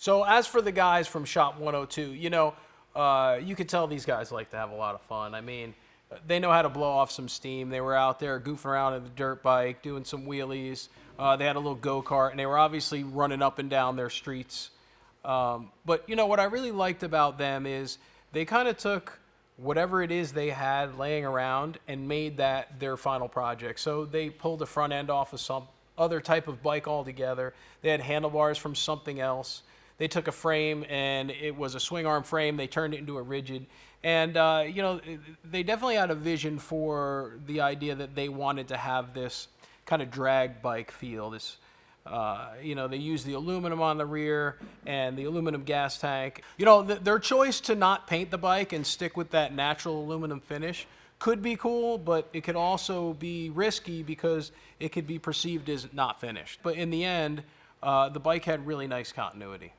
So as for the guys from Shop 102, you could tell these guys like to have a lot of fun. I mean, they know how to blow off some steam. They were out there goofing around in the dirt bike, doing some wheelies. They had a little go-kart, and they were obviously running up and down their streets. But what I really liked about them is they kind of took whatever it is they had laying around and made that their final project. So they pulled the front end off of some other type of bike altogether. They had handlebars from something else. They took a frame, and it was a swing arm frame. They turned it into a rigid. And, they definitely had a vision for the idea that they wanted to have this kind of drag bike feel. They used the aluminum on the rear and the aluminum gas tank. Their choice to not paint the bike and stick with that natural aluminum finish could be cool, but it could also be risky because it could be perceived as not finished. But in the end, the bike had really nice continuity.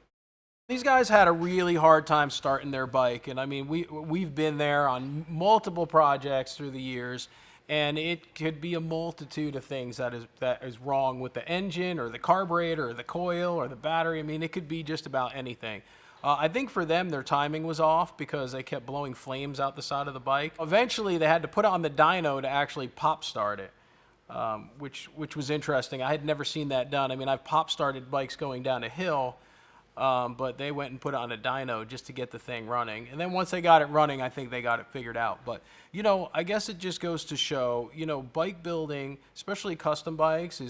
These guys had a really hard time starting their bike, and I mean, we've been there on multiple projects through the years, and it could be a multitude of things that is wrong with the engine or the carburetor or the coil or the battery. I mean, it could be just about anything. I think for them, their timing was off because they kept blowing flames out the side of the bike. Eventually, they had to put it on the dyno to actually pop start it, which was interesting. I had never seen that done. I mean, I've pop started bikes going down a hill, but they went and put it on a dyno just to get the thing running. And then once they got it running, I think they got it figured out. But, I guess it just goes to show, bike building, especially custom bikes,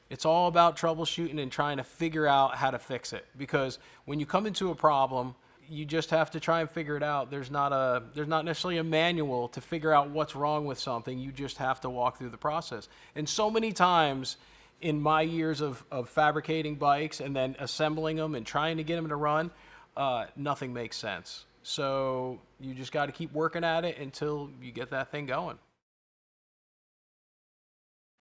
it's all about troubleshooting and trying to figure out how to fix it. Because when you come into a problem, you just have to try and figure it out. There's not necessarily a manual to figure out what's wrong with something. You just have to walk through the process. And so many times in my years of fabricating bikes and then assembling them and trying to get them to run, nothing makes sense. So you just got to keep working at it until you get that thing going.